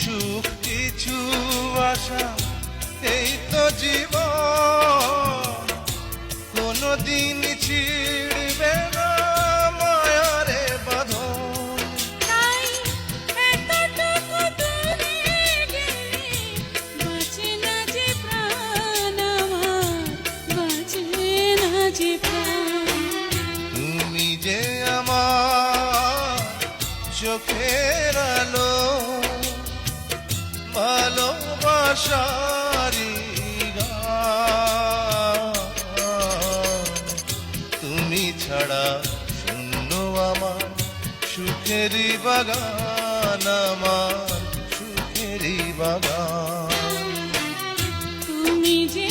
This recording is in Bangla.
সুখ কিছু আশা এই তো জীবন, কোনদিন ছিড়বে না মায়ারে বাঁধন। তাই এতটুকু দূরে গেলে বাঁচে না যে প্রাণ আমার, বাঁচে না যে প্রাণ। তুমি যে আমার চোখের আলো, ভালোবাসারি গান। তুমি ছাড়া শূন্য আমার সুখেরই বাগান, আমার সুখেরই বাগান। তুমি যে